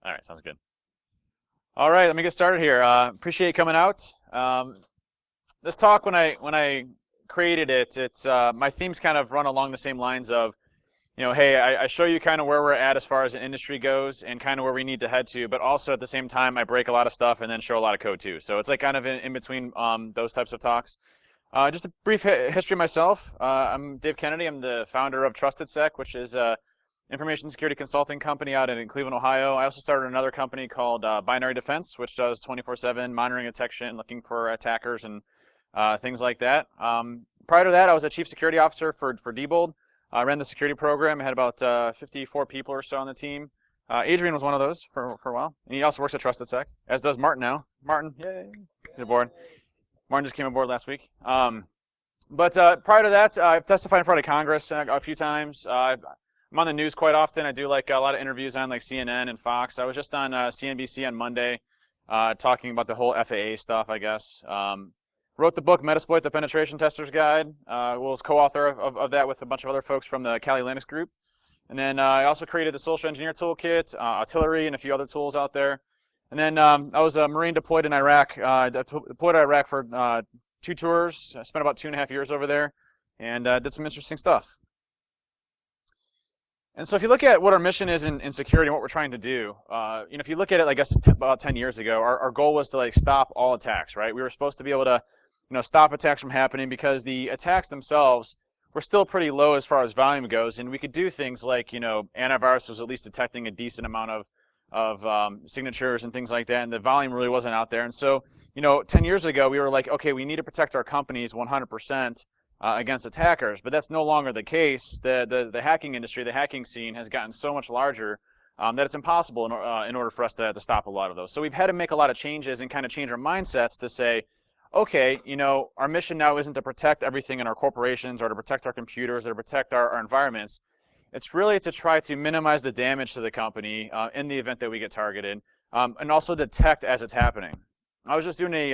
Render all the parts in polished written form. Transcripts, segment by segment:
All right, sounds good. All right, let me get started here. Appreciate you coming out. This talk, when I created it, it's my themes kind of run along the same lines of, hey, I show you kind of where we're at as far as the industry goes and kind of where we need to head to, but also at the same time, I break a lot of stuff and then show a lot of code too. So it's like kind of in between those types of talks. Just a brief history of myself. I'm Dave Kennedy. I'm the founder of TrustedSec, which is a information security consulting company out in Cleveland, Ohio. I also started another company called Binary Defense, which does 24/7 monitoring detection, looking for attackers and things like that. Prior to that, I was a chief security officer for Diebold. I ran the security program. I had about 54 people or so on the team. Adrian was one of those for a while. And he also works at TrustedSec, as does Martin now. Martin, yay, he's aboard. Martin just came aboard last week. But prior to that, I've testified in front of Congress a few times. I'm on the news quite often. I do like a lot of interviews on like CNN and Fox. I was just on CNBC on Monday talking about the whole FAA stuff, I guess. Wrote the book Metasploit, the Penetration Tester's Guide. Was co-author of that with a bunch of other folks from the Kali Linux group. And then I also created the Social Engineer Toolkit, Artillery, and a few other tools out there. And then I was a Marine deployed in Iraq. Deployed to Iraq for 2 tours. I spent about 2.5 years over there and did some interesting stuff. And so if you look at what our mission is in security and what we're trying to do, if you look at it, I guess about 10 years ago, our goal was to like stop all attacks, right? We were supposed to be able to stop attacks from happening because the attacks themselves were still pretty low as far as volume goes, and we could do things like, antivirus was at least detecting a decent amount of signatures and things like that, and the volume really wasn't out there. And so, 10 years ago, we were like, okay, we need to protect our companies 100% against attackers, but that's no longer the case. The hacking industry, the hacking scene has gotten so much larger that it's impossible in order for us to stop a lot of those. So we've had to make a lot of changes and kind of change our mindsets to say, okay, our mission now isn't to protect everything in our corporations or to protect our computers or to protect our environments. It's really to try to minimize the damage to the company in the event that we get targeted, and also detect as it's happening. I was just doing a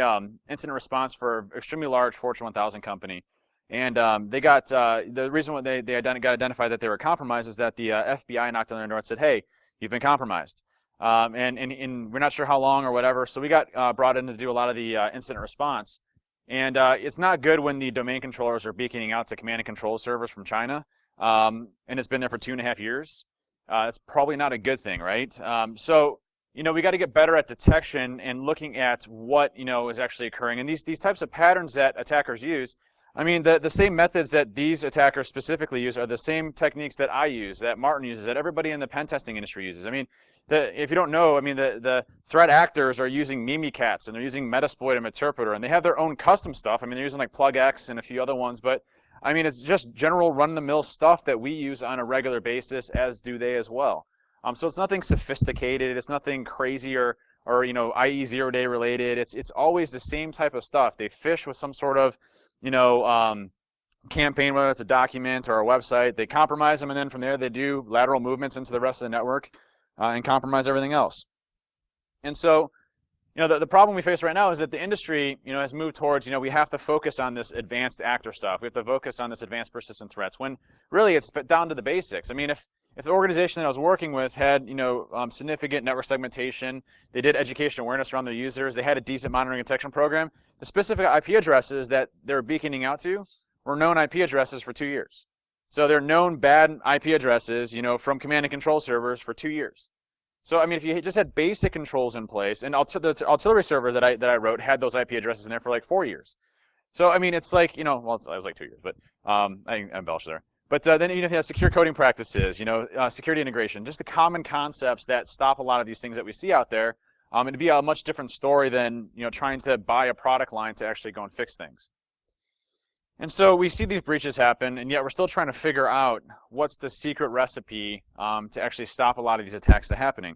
incident response for an extremely large Fortune 1000 company, and they got the reason why they got identified that they were compromised is that the FBI knocked on their door and said, "Hey, you've been compromised." And we're not sure how long or whatever, so we got brought in to do a lot of the incident response. And it's not good when the domain controllers are beaconing out to command and control servers from China, and it's been there for 2.5 years. It's probably not a good thing, right? So we got to get better at detection and looking at what is actually occurring. And these types of patterns that attackers use, I mean, the same methods that these attackers specifically use are the same techniques that I use, that Martin uses, that everybody in the pen testing industry uses. I mean, if you don't know, I mean, the threat actors are using Mimikatz and they're using Metasploit and Meterpreter, and they have their own custom stuff. I mean, they're using like PlugX and a few other ones, but I mean, it's just general run-of-the-mill stuff that we use on a regular basis, as do they as well. So it's nothing sophisticated, it's nothing crazy or IE 0-day related. It's always the same type of stuff. They fish with some sort of campaign, whether it's a document or a website. They compromise them, and then from there they do lateral movements into the rest of the network and compromise everything else. And so, the problem we face right now is that the industry, has moved towards, we have to focus on this advanced actor stuff. We have to focus on this advanced persistent threats when really it's down to the basics. I mean, if the organization that I was working with had, significant network segmentation, they did education awareness around their users, they had a decent monitoring and detection program, the specific IP addresses that they're beaconing out to were known IP addresses for 2 years. So they're known bad IP addresses, from command and control servers for 2 years. So, I mean, if you just had basic controls in place, and the artillery server that I wrote had those IP addresses in there for like 4 years. So, I mean, it's like, well, it was like 2 years, but I embellished there. But then you have secure coding practices, security integration, just the common concepts that stop a lot of these things that we see out there. And it'd be a much different story than trying to buy a product line to actually go and fix things. And so we see these breaches happen, and yet we're still trying to figure out what's the secret recipe to actually stop a lot of these attacks from happening.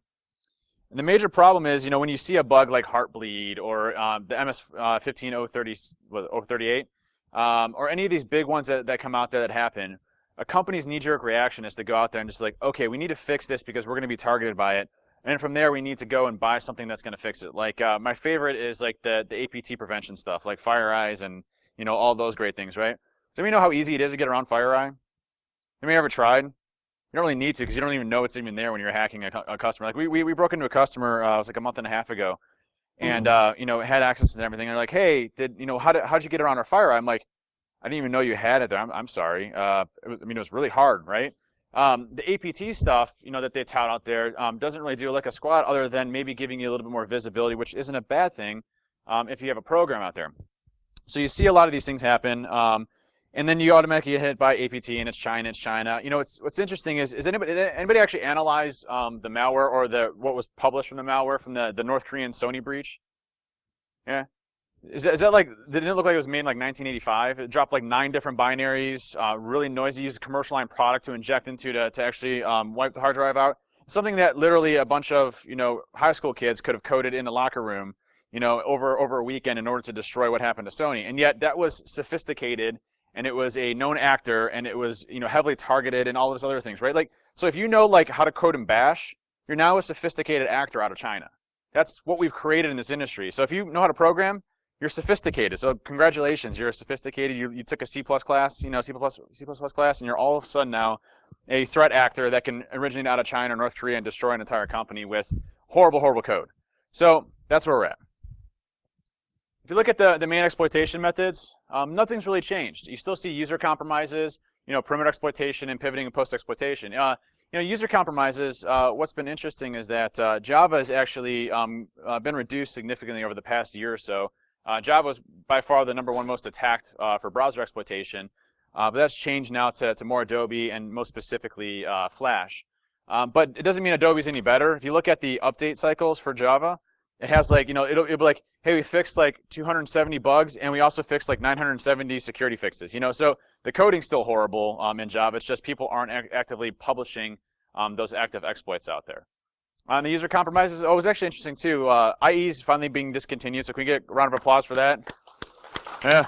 And the major problem is, when you see a bug like Heartbleed or the MS-15038, or any of these big ones that come out there that happen, a company's knee-jerk reaction is to go out there and just like, okay, we need to fix this because we're going to be targeted by it. And from there, we need to go and buy something that's going to fix it. Like my favorite is like the APT prevention stuff, like FireEyes and all those great things, right? Do we know how easy it is to get around FireEye? Have you ever tried? You don't really need to because you don't even know it's even there when you're hacking a customer. Like we broke into a customer, it was like a month and a half ago, and you know, had access to everything. They're like, hey, how'd you get around our FireEye? I'm like, I didn't even know you had it there. I'm sorry. It was really hard, right? The APT stuff, you know, that they tout out there doesn't really do like a squat other than maybe giving you a little bit more visibility, which isn't a bad thing if you have a program out there. So you see a lot of these things happen, and then you automatically get hit by APT, and it's China, it's China. You know, what's interesting is anybody actually analyze the malware or what was published from the malware from the North Korean Sony breach? Yeah. Is that like, didn't it look like it was made in like 1985? It dropped like 9 different binaries, really noisy, used a commercial line product to inject into to actually wipe the hard drive out. Something that literally a bunch of, you know, high school kids could have coded in the locker room, you know, over a weekend in order to destroy what happened to Sony. And yet that was sophisticated, and it was a known actor, and it was, you know, heavily targeted and all those other things, right? Like, so if you know like how to code in Bash, you're now a sophisticated actor out of China. That's what we've created in this industry. So if you know how to program, you're sophisticated. So congratulations, you're sophisticated. You took a C+ class, you know, C++ class, and you're all of a sudden now a threat actor that can originate out of China or North Korea and destroy an entire company with horrible, horrible code. So that's where we're at. If you look at the main exploitation methods, nothing's really changed. You still see user compromises, you know, perimeter exploitation and pivoting and post-exploitation. You know, user compromises, what's been interesting is that Java has actually been reduced significantly over the past year or so. Java was by far the #1 most attacked for browser exploitation, but that's changed now to more Adobe and most specifically Flash. But it doesn't mean Adobe's any better. If you look at the update cycles for Java, it has like, you know, it'll be like, hey, we fixed like 270 bugs, and we also fixed like 970 security fixes. You know, so the coding's still horrible in Java. It's just people aren't actively publishing those active exploits out there. On the user compromises, it was actually interesting too. IE is finally being discontinued, so can we get a round of applause for that? Yeah.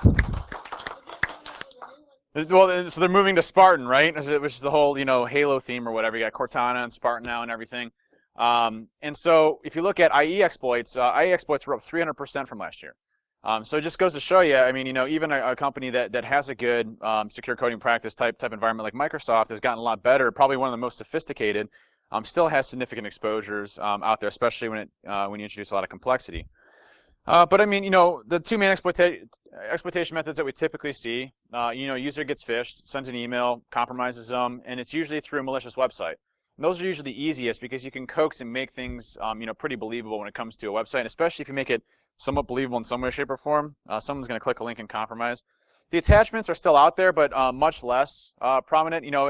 Well, so they're moving to Spartan, right? Which is the whole, you know, Halo theme or whatever. You got Cortana and Spartan now and everything. And so if you look at IE exploits were up 300% from last year. So it just goes to show you, I mean, you know, even a company that has a good secure coding practice type environment like Microsoft has gotten a lot better, probably one of the most sophisticated, still has significant exposures out there, especially when you introduce a lot of complexity. But I mean, you know, the two main exploitation methods that we typically see, you know, user gets phished, sends an email, compromises them, and it's usually through a malicious website. And those are usually the easiest because you can coax and make things, you know, pretty believable when it comes to a website, and especially if you make it somewhat believable in some way, shape, or form. Someone's going to click a link and compromise. The attachments are still out there, but much less prominent. You know,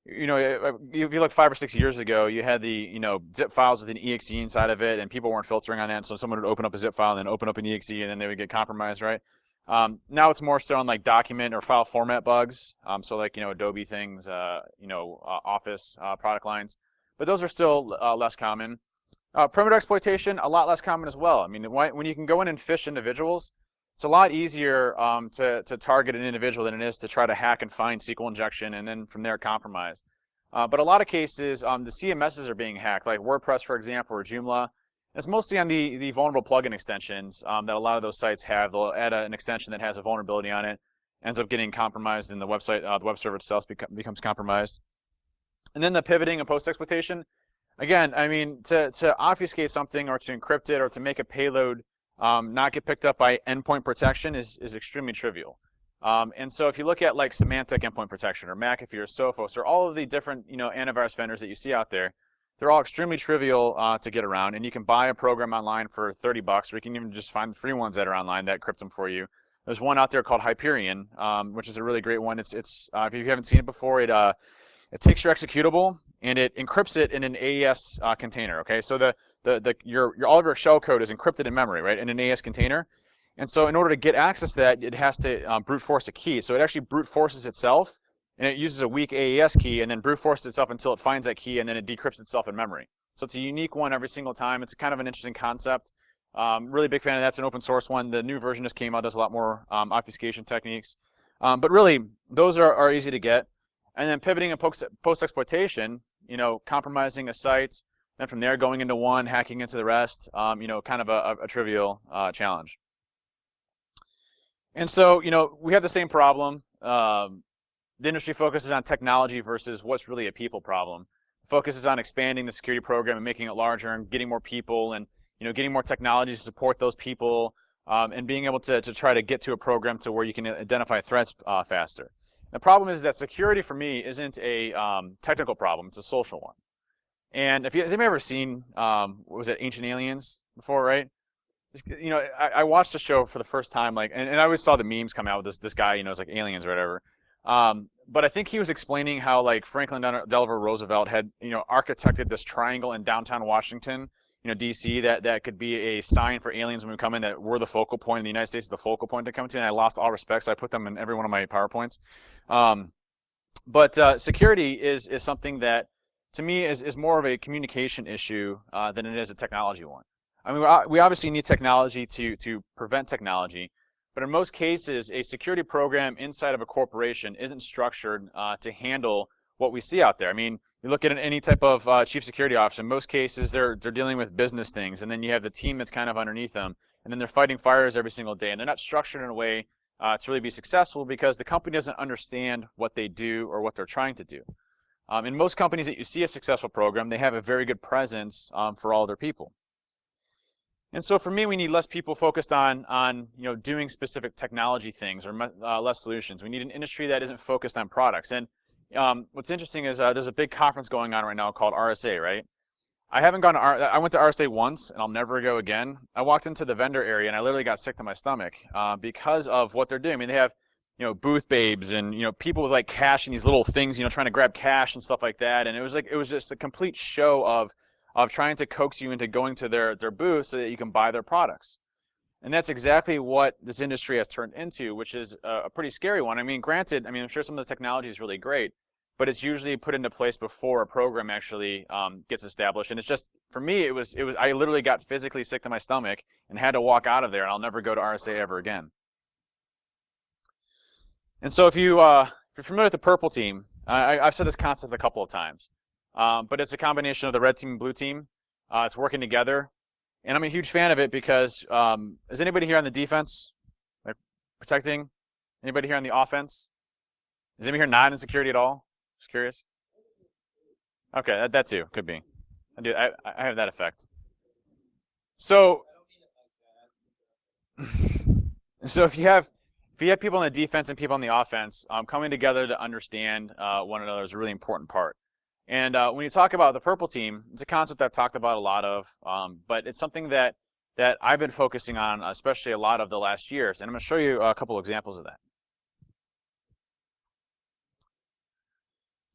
if you look 5 or 6 years ago, you had the, you know, zip files with an exe inside of it, and people weren't filtering on that. So someone would open up a zip file and then open up an exe, and then they would get compromised, right? Now it's more so on like document or file format bugs. So like, you know, Adobe things, you know, Office product lines, but those are still less common. Perimeter exploitation, a lot less common as well. I mean, when you can go in and phish individuals, it's a lot easier to target an individual than it is to try to hack and find SQL injection and then from there compromise. But a lot of cases, the CMSs are being hacked, like WordPress, for example, or Joomla. It's mostly on the vulnerable plugin extensions that a lot of those sites have. They'll add an extension that has a vulnerability on it, ends up getting compromised, and the website, the web server itself becomes compromised. And then the pivoting and post-exploitation. Again, I mean, to obfuscate something or to encrypt it or to make a payload not get picked up by endpoint protection is extremely trivial. And so if you look at like Symantec endpoint protection or McAfee or Sophos or all of the different, you know, antivirus vendors that you see out there, they're all extremely trivial to get around, and you can buy a program online for 30 bucks, or you can even just find the free ones that are online that crypt them for you. There's one out there called Hyperion, which is a really great one. It's if you haven't seen it before, it takes your executable and it encrypts it in an AES container. Okay, so all of your shell code is encrypted in memory, right, in an AES container. And so in order to get access to that, it has to brute force a key. So it actually brute forces itself, and it uses a weak AES key and then brute forces itself until it finds that key, and then it decrypts itself in memory. So it's a unique one every single time. It's kind of an interesting concept. Really big fan of that. It's an open source one. The new version just came out, does a lot more obfuscation techniques. But really, those are easy to get. And then pivoting and post-exploitation, you know, compromising a site, and from there going into one, hacking into the rest, you know, kind of a trivial challenge. And so, you know, we have the same problem. the industry focuses on technology versus what's really a people problem. It focuses on expanding the security program and making it larger and getting more people and getting more technology to support those people and being able to try to get to a program to where you can identify threats faster. The problem is that security for me isn't a technical problem, it's a social one. And has anybody ever seen, what was it, Ancient Aliens before, right? I watched the show for the first time, and I always saw the memes come out with this guy, it's like aliens or whatever. But I think he was explaining how like Franklin Delano Roosevelt had, architected this triangle in downtown Washington, DC, that could be a sign for aliens when we come in, that we're the focal point, and the United States is the focal point to come to, and I lost all respect, so I put them in every one of my PowerPoints. But security is something that, to me, is more of a communication issue than it is a technology one. I mean, we obviously need technology to prevent technology, but in most cases, a security program inside of a corporation isn't structured to handle what we see out there. I mean, you look at any type of chief security officer, in most cases, they're dealing with business things, and then you have the team that's kind of underneath them, and then they're fighting fires every single day, and they're not structured in a way to really be successful because the company doesn't understand what they do or what they're trying to do. In most companies that you see a successful program, they have a very good presence for all their people. And so for me, we need less people focused on doing specific technology things or less solutions. We need an industry that isn't focused on products. And what's interesting is there's a big conference going on right now called RSA, right? I haven't gone to I went to RSA once, and I'll never go again. I walked into the vendor area, and I literally got sick to my stomach because of what they're doing. I mean, they have booth babes and people with like cash and these little things, trying to grab cash and stuff like that. And it was just a complete show of trying to coax you into going to their booth so that you can buy their products. And that's exactly what this industry has turned into, which is a pretty scary one. I mean, granted, I'm sure some of the technology is really great, but it's usually put into place before a program actually gets established. And it's just, for me, I literally got physically sick to my stomach and had to walk out of there, and I'll never go to RSA ever again. And so if you're familiar with the purple team, I've said this concept a couple of times, but it's a combination of the red team and blue team. It's working together, and I'm a huge fan of it because is anybody here on the defense, like protecting? Anybody here on the offense? Is anybody here not in security at all? Just curious. Okay, that too could be. I have that effect. So, if you have people on the defense and people on the offense, coming together to understand one another is a really important part. And when you talk about the purple team, it's a concept I've talked about a lot of, but it's something that I've been focusing on, especially a lot of the last years. And I'm going to show you a couple examples of that.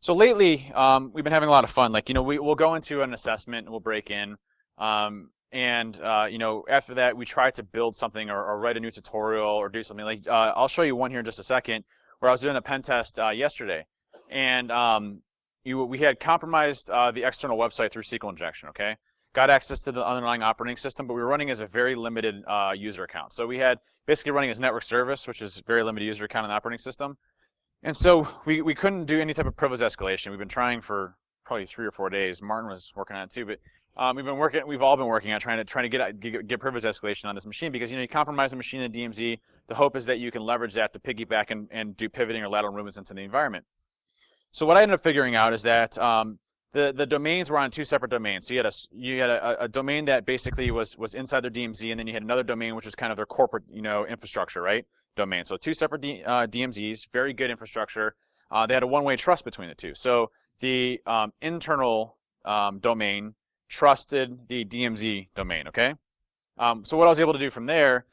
So lately, we've been having a lot of fun. Like, we'll go into an assessment and we'll break in. After that, we try to build something or write a new tutorial or do something. Like I'll show you one here in just a second, where I was doing a pen test yesterday, and we had compromised the external website through SQL injection. Okay, got access to the underlying operating system, but we were running as a very limited user account. So we had basically running as network service, which is very limited user account on the operating system, and so we couldn't do any type of privilege escalation. We've been trying for probably 3 or 4 days. Martin was working on it too, but we've all been working on trying to get privilege escalation on this machine, because you compromise the machine in DMZ. The hope is that you can leverage that to piggyback and do pivoting or lateral movements into the environment. So what I ended up figuring out is that the domains were on 2 separate domains. So you had a domain that basically was inside their DMZ, and then you had another domain which was kind of their corporate infrastructure, right? Domain. So 2 separate DMZs, very good infrastructure. They had a one-way trust between the two. So the internal domain trusted the DMZ domain, okay? So what I was able to do from there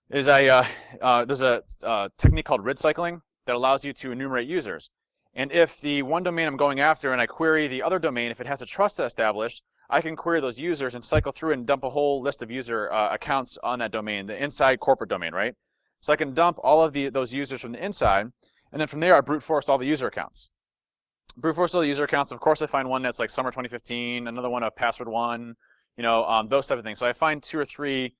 is there's a technique called RID cycling that allows you to enumerate users. And if the one domain I'm going after and I query the other domain, if it has a trust established, I can query those users and cycle through and dump a whole list of user accounts on that domain, the inside corporate domain, right? So I can dump all of those users from the inside, and then from there I brute force all the user accounts. Brute force all the user accounts. Of course, I find one that's like summer 2015, another one of password 1, those type of things. So I find 2 or 3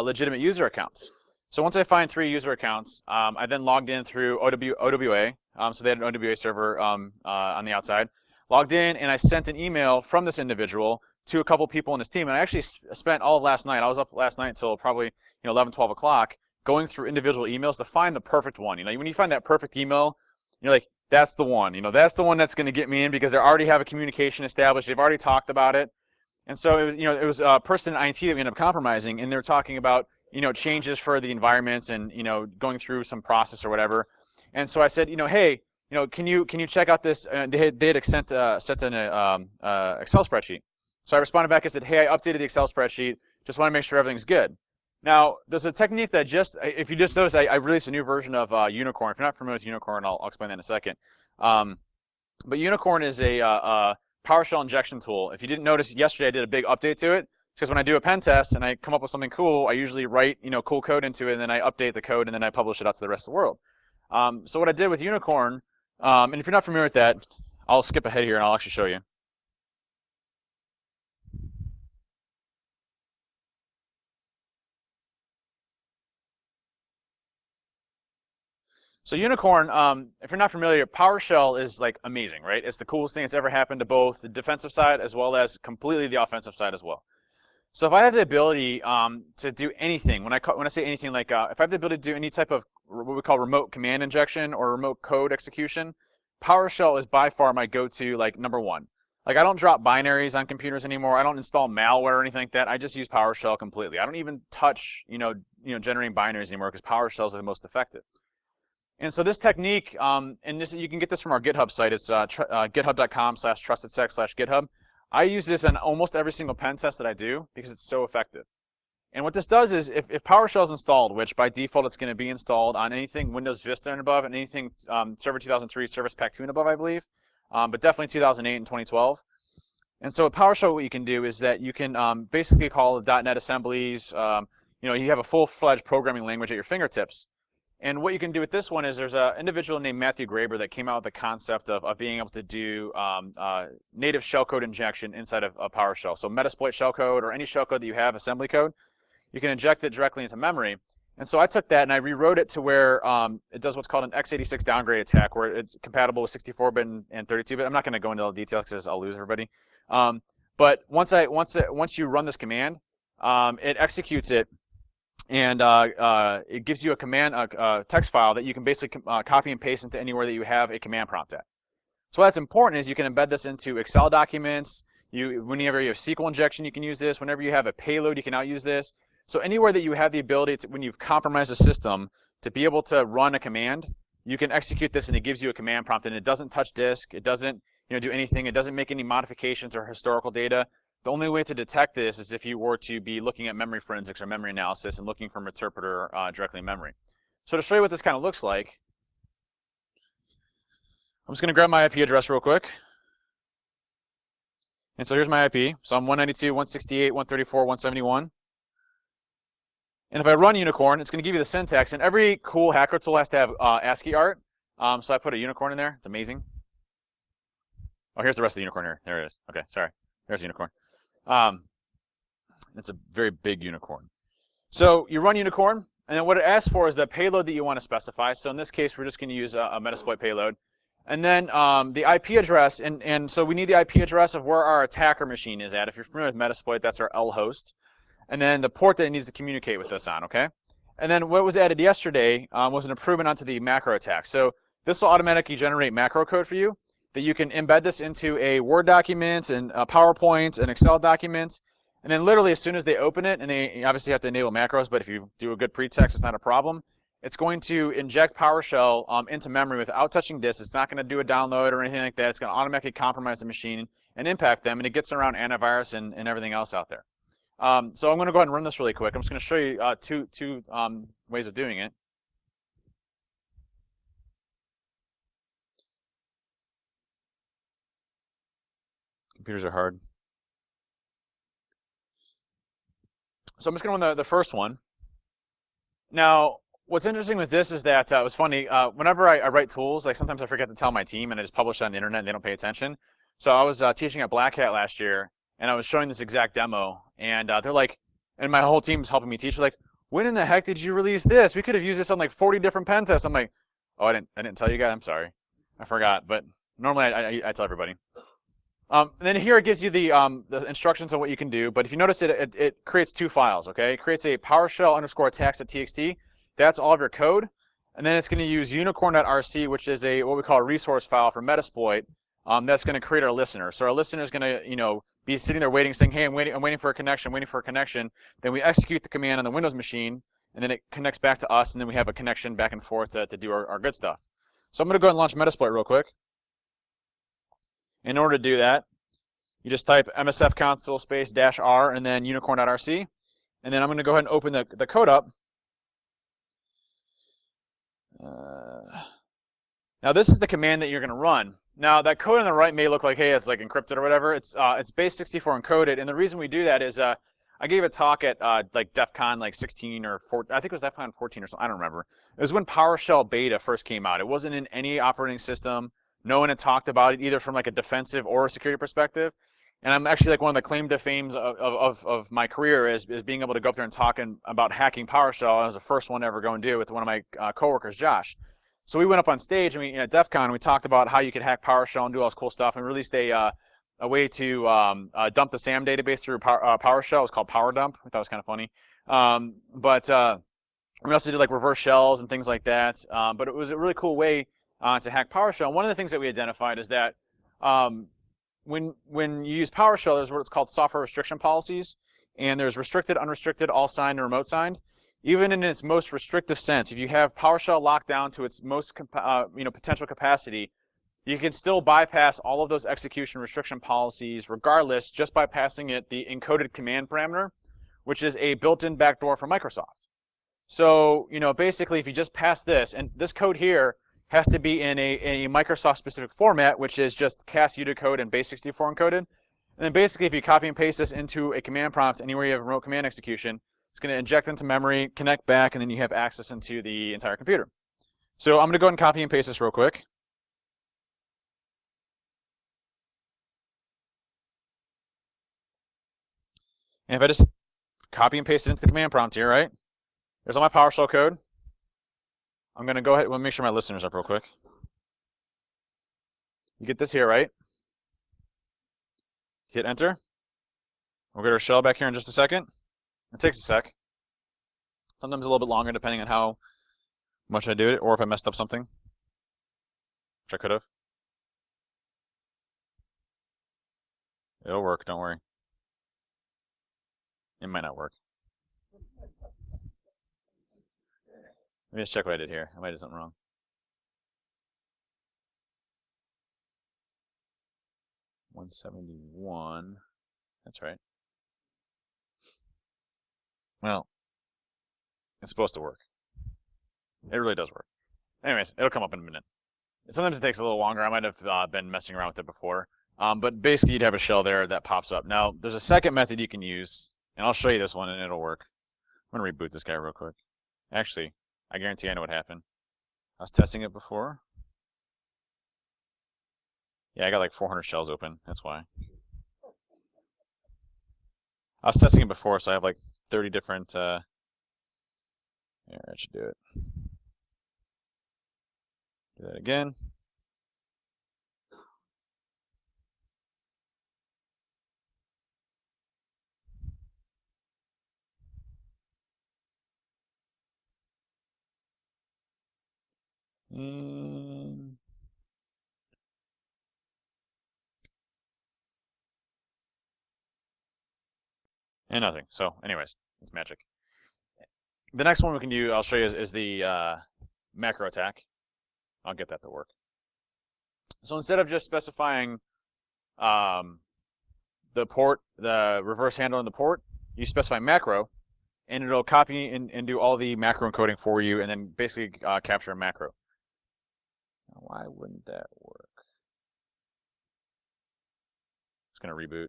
legitimate user accounts. So once I find 3 user accounts, I then logged in through OWA. So they had an OWA server on the outside. Logged in, and I sent an email from this individual to a couple people in his team. And I actually spent all of last night. I was up last night until probably 11, 12 o'clock, going through individual emails to find the perfect one. When you find that perfect email, you're like, that's the one. That's the one that's going to get me in because they already have a communication established. They've already talked about it. And so it was a person in IT that we ended up compromising, and they were talking about, changes for the environments and, going through some process or whatever. And so I said, hey, can you check out this? They had sent an Excel spreadsheet. So I responded back and said, hey, I updated the Excel spreadsheet. Just want to make sure everything's good. Now, there's a technique that if you just notice, I released a new version of Unicorn. If you're not familiar with Unicorn, I'll explain that in a second. But Unicorn is a PowerShell injection tool. If you didn't notice, yesterday I did a big update to it, because when I do a pen test and I come up with something cool, I usually write cool code into it, and then I update the code, and then I publish it out to the rest of the world. So what I did with Unicorn, and if you're not familiar with that, I'll skip ahead here and I'll actually show you. So Unicorn, if you're not familiar, PowerShell is like amazing, right? It's the coolest thing that's ever happened to both the defensive side as well as completely the offensive side as well. So if I have the ability to do anything, when I say anything, like if I have the ability to do any type of what we call remote command injection or remote code execution, PowerShell is by far my go-to, like, number one. Like, I don't drop binaries on computers anymore. I don't install malware or anything like that. I just use PowerShell completely. I don't even touch generating binaries anymore because PowerShell is the most effective. And so this technique, and you can get this from our GitHub site. It's github.com/trustedsec/GitHub. I use this on almost every single pen test that I do because it's so effective. And what this does is, if PowerShell is installed, which by default it's going to be installed on anything Windows Vista and above, and anything Server 2003, Service Pack 2 and above, I believe, but definitely 2008 and 2012. And so with PowerShell, what you can do is that you can basically call the .NET assemblies. You have a full-fledged programming language at your fingertips. And what you can do with this one is there's an individual named Matthew Graber that came out with the concept of being able to do native shellcode injection inside of PowerShell. So Metasploit shellcode or any shellcode that you have, assembly code, you can inject it directly into memory. And so I took that and I rewrote it to where it does what's called an x86 downgrade attack, where it's compatible with 64-bit and 32-bit. I'm not going to go into all the details because I'll lose everybody. But once you run this command, it executes it. And it gives you a command, text file that you can basically copy and paste into anywhere that you have a command prompt at. So what's important is you can embed this into Excel documents. Whenever you have SQL injection, you can use this. Whenever you have a payload, you can now use this. So anywhere that you have the ability to, when you've compromised the system, to be able to run a command, you can execute this, and it gives you a command prompt, and it doesn't touch disk. It doesn't do anything. It doesn't make any modifications or historical data. The only way to detect this is if you were to be looking at memory forensics or memory analysis and looking from interpreter directly in memory. So to show you what this kind of looks like, I'm just going to grab my IP address real quick. And so here's my IP. So I'm 192.168.134.171. And if I run Unicorn, it's going to give you the syntax. And every cool hacker tool has to have ASCII art. So I put a unicorn in there. It's amazing. Oh, here's the rest of the unicorn here. There it is. Okay, sorry. There's the unicorn. It's a very big unicorn. So you run Unicorn, and then what it asks for is the payload that you want to specify. So in this case, we're just going to use a Metasploit payload. And then the IP address, and so we need the IP address of where our attacker machine is at. If you're familiar with Metasploit, that's our L host. And then the port that it needs to communicate with us on, okay? And then what was added yesterday was an improvement onto the macro attack. So this will automatically generate macro code for you that you can embed this into a Word document and a PowerPoint and Excel document. And then literally as soon as they open it, and they obviously have to enable macros, but if you do a good pretext, it's not a problem. It's going to inject PowerShell into memory without touching disk. It's not going to do a download or anything like that. It's going to automatically compromise the machine and impact them, and it gets around antivirus and everything else out there. So I'm going to go ahead and run this really quick. I'm just going to show you two ways of doing it. Computers are hard. So I'm just going to run the first one. Now, what's interesting with this is that it was funny. Whenever I write tools, like sometimes I forget to tell my team, and I just publish it on the internet, and they don't pay attention. So I was teaching at Black Hat last year, and I was showing this exact demo, and they're like, and my whole team was helping me teach. They're like, when in the heck did you release this? We could have used this on like 40 different pen tests. I'm like, oh, I didn't tell you guys. I'm sorry, I forgot. But normally I tell everybody. And then here it gives you the instructions on what you can do. But if you notice it creates two files. Okay, it creates a PowerShell_attacks.txt. That's all of your code. and then it's going to use unicorn.rc, which is what we call a resource file for Metasploit. That's going to create our listener. So our listener is going to, be sitting there waiting, saying, "Hey, I'm waiting for a connection, waiting for a connection." Then we execute the command on the Windows machine, and then it connects back to us, and then we have a connection back and forth to do our good stuff. So I'm going to go ahead and launch Metasploit real quick. In order to do that, you just type msf console space -r and then unicorn.rc, and then I'm going to go ahead and open the code up. Now this is the command that you're going to run. Now that code on the right may look like, hey, it's like encrypted or whatever. It's base64 encoded, and the reason we do that is I gave a talk at like DEF CON like 16 or 14, I think it was DEF CON 14 or something, I don't remember. It was when PowerShell beta first came out. It wasn't in any operating system. No one had talked about it either from like a defensive or a security perspective. And I'm actually like one of the claim to fames of my career is being able to go up there and talk about hacking PowerShell. I was the first one to ever go and do it with one of my coworkers, Josh. So we went up on stage and at DEF CON we talked about how you could hack PowerShell and do all this cool stuff, and released a way to dump the SAM database through PowerShell. It was called PowerDump. I thought it was kind of funny. We also did like reverse shells and things like that. But it was a really cool way to hack PowerShell. And one of the things that we identified is that when you use PowerShell, there's what's called software restriction policies, and there's restricted, unrestricted, all signed, and remote signed. Even in its most restrictive sense, if you have PowerShell locked down to its most potential capacity, you can still bypass all of those execution restriction policies regardless, just by passing it the encoded command parameter, which is a built-in backdoor from Microsoft. So basically, if you just pass this, and this code here has to be in a Microsoft-specific format, which is just cast Unicode and base64 encoded. And then basically, if you copy and paste this into a command prompt anywhere you have remote command execution, it's going to inject into memory, connect back, and then you have access into the entire computer. So I'm going to go ahead and copy and paste this real quick. And if I just copy and paste it into the command prompt here, right? There's all my PowerShell code. I'm going to go ahead and make sure my listener's up real quick. You get this here, right? Hit enter. We'll get our shell back here in just a second. It takes a sec. Sometimes a little bit longer depending on how much I do it, or if I messed up something, which I could have. It'll work, don't worry. It might not work. Let me just check what I did here. I might have done something wrong. $171. That's right. Well, it's supposed to work. It really does work. Anyways, it'll come up in a minute. Sometimes it takes a little longer. I might have been messing around with it before. But basically, you'd have a shell there that pops up. Now, there's a second method you can use, and I'll show you this one, and it'll work. I'm going to reboot this guy real quick. Actually, I guarantee I know what happened. I was testing it before. Yeah, I got like 400 shells open. That's why. I was testing it before, so I have like 30 different... There, that should do it. Do that again. And nothing. So anyways, it's magic. The next one we can do, I'll show you, is the macro attack. I'll get that to work. So instead of just specifying the port, the reverse handle in the port, you specify macro, and it'll copy and do all the macro encoding for you, and then basically capture a macro. Now, why wouldn't that work? It's going to reboot.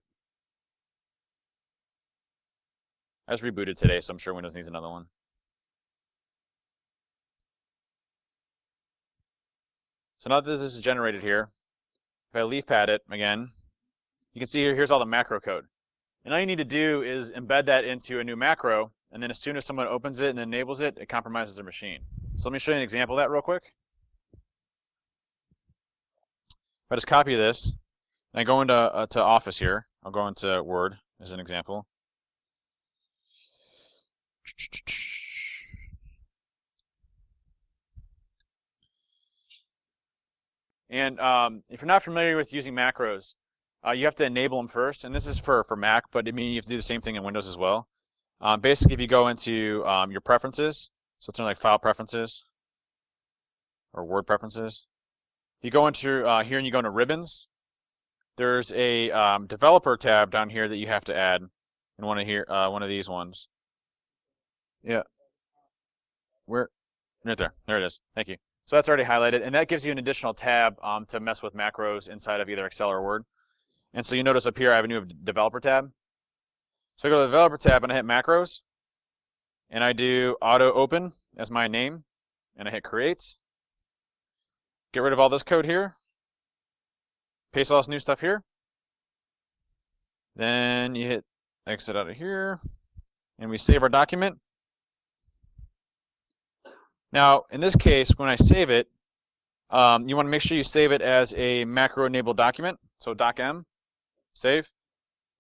I just rebooted today, so I'm sure Windows needs another one. So now that this is generated here, if I leaf pad it again, you can see here's all the macro code. And all you need to do is embed that into a new macro, and then as soon as someone opens it and enables it, it compromises their machine. So let me show you an example of that real quick. If I just copy this, and I go into to Office here, I'll go into Word as an example. And if you're not familiar with using macros, you have to enable them first. And this is for Mac, but I mean, you have to do the same thing in Windows as well. Basically, if you go into your preferences, so it's in like File Preferences or Word Preferences. If you go into here and you go into Ribbons, there's a Developer tab down here that you have to add in one of these ones. Yeah. Where? Right there. There it is. Thank you. So that's already highlighted, and that gives you an additional tab to mess with macros inside of either Excel or Word. And so you notice up here I have a new Developer tab. So I go to the Developer tab and I hit Macros, and I do Auto Open as my name, and I hit Create. Get rid of all this code here. Paste all this new stuff here. Then you hit Exit out of here, and we save our document. Now, in this case, when I save it, you want to make sure you save it as a macro-enabled document. So docm, save,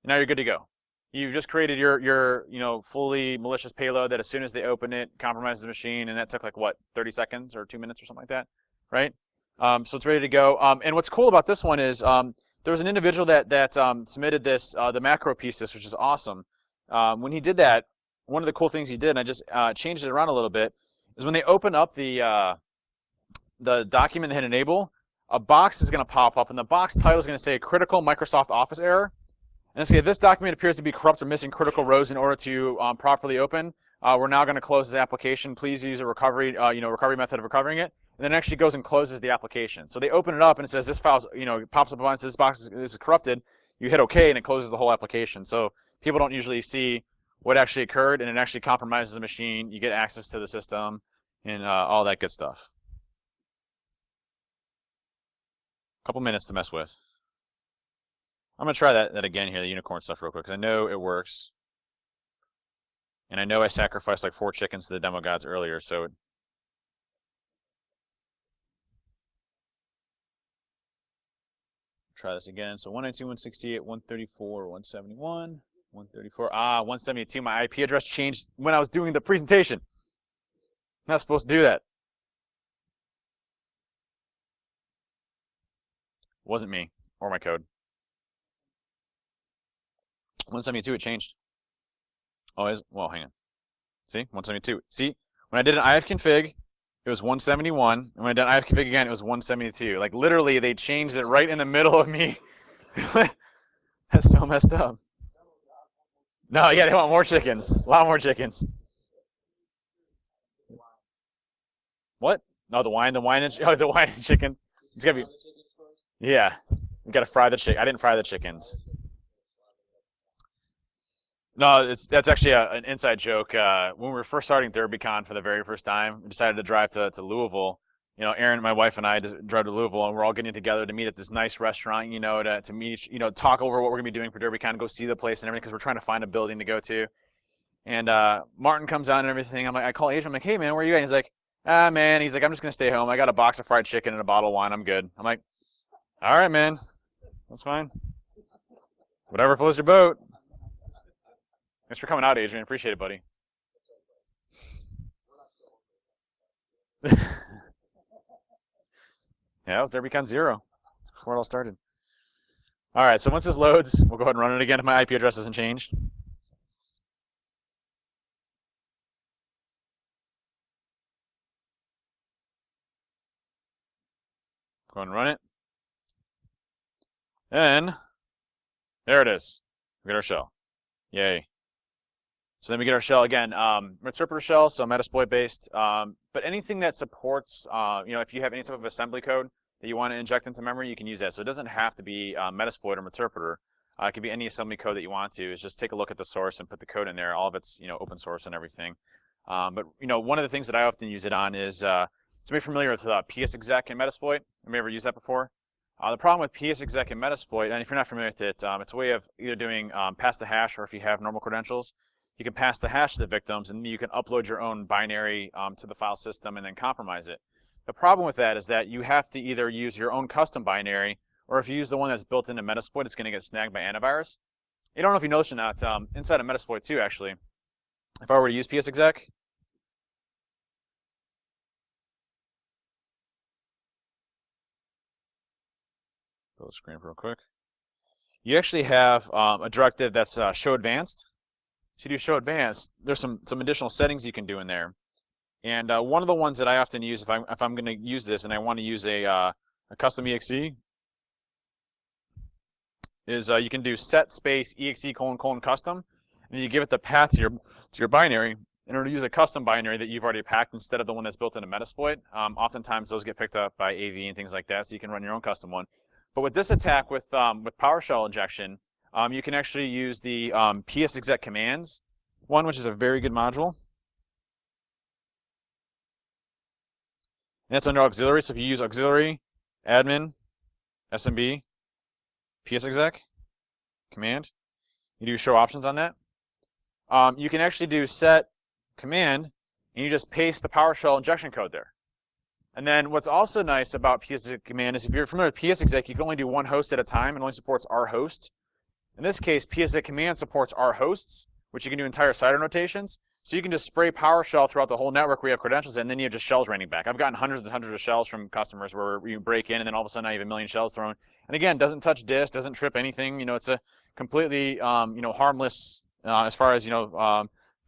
and now you're good to go. You've just created your fully malicious payload that as soon as they open it, compromises the machine, and that took like what, 30 seconds or 2 minutes or something like that, right? So it's ready to go. And what's cool about this one is there was an individual that submitted this, the macro piece, which is awesome. When he did that, one of the cool things he did, and I just changed it around a little bit, is when they open up the document they hit enable, a box is going to pop up, and the box title is going to say critical Microsoft Office error. And it's going to say this document appears to be corrupt or missing critical rows in order to properly open. We're now going to close this application. Please use a recovery method of recovering it. And then it actually goes and closes the application. So they open it up and it says this file's, it pops up and says this box is corrupted. You hit OK and it closes the whole application. So people don't usually see what actually occurred, and it actually compromises the machine. You get access to the system and all that good stuff. A couple minutes to mess with. I'm going to try that again here, the unicorn stuff real quick, because I know it works. And I know I sacrificed like 4 chickens to the demo gods earlier, so try this again. So 192.168, 134, 171, 134. 172. My IP address changed when I was doing the presentation. Not supposed to do that. Wasn't me or my code. 172, it changed. Oh, well, hang on. See, 172. See, when I did an ifconfig, it was 171, and when I did ifconfig again, it was 172. Like literally, they changed it right in the middle of me. That's so messed up. No, yeah, they want more chickens. A lot more chickens. What? No, the wine and chicken. It's gotta be. Yeah, we gotta fry the chicken. I didn't fry the chickens. No, that's actually an inside joke. When we were first starting TherapyCon for the very first time, we decided to drive to Louisville. Aaron, my wife, and I just drove to Louisville, and we're all getting together to meet at this nice restaurant. To meet, talk over what we're gonna be doing for DerbyCon, go see the place and everything, because we're trying to find a building to go to. And Martin comes out and everything. I call Adrian. I'm like, hey man, where are you at? He's like, man. He's like, I'm just gonna stay home. I got a box of fried chicken and a bottle of wine. I'm good. I'm like, all right, man, that's fine. Whatever floats your boat. Thanks for coming out, Adrian. Appreciate it, buddy. Yeah, that was DerbyCon 0 before it all started. All right, so once this loads, we'll go ahead and run it again if my IP address hasn't changed. Go ahead and run it. And there it is. We get our shell. Yay. So then we get our shell again, interpreter shell, so Metasploit based, but anything that supports, if you have any type of assembly code that you want to inject into memory, you can use that. So it doesn't have to be Metasploit or interpreter. It could be any assembly code that you want to. Is just take a look at the source and put the code in there. All of it's open source and everything. But one of the things that I often use it on is to be familiar with PSExec and Metasploit. Have you ever used that before? The problem with PSExec and Metasploit, and if you're not familiar with it, it's a way of either doing pass the hash, or if you have normal credentials, you can pass the hash to the victims, and you can upload your own binary to the file system and then compromise it. The problem with that is that you have to either use your own custom binary, or if you use the one that's built into Metasploit, it's going to get snagged by antivirus. I don't know if you noticed or not, inside of Metasploit too, actually, if I were to use PSExec, close screen real quick. You actually have a directive that's show advanced. So you do show advanced, there's some additional settings you can do in there. And one of the ones that I often use if I'm going to use this and I want to use a custom exe is you can do set space exe : custom, and you give it the path to your binary in order to use a custom binary that you've already packed instead of the one that's built in a Metasploit. Oftentimes those get picked up by AV and things like that, so you can run your own custom one. But with this attack with PowerShell injection, you can actually use the psexec commands one, which is a very good module. And that's under auxiliary, so if you use auxiliary, admin, SMB, psexec command, you do show options on that. You can actually do set command, and you just paste the PowerShell injection code there. And then what's also nice about psexec command is if you're familiar with psexec, you can only do one host at a time and only supports R host. In this case, psexec command supports R hosts, which you can do entire CIDR notations. So you can just spray PowerShell throughout the whole network where you have credentials, and then you have just shells raining back. I've gotten hundreds and hundreds of shells from customers where you break in, and then all of a sudden I have a million shells thrown. And again, doesn't touch disk, doesn't trip anything. It's a completely harmless as far as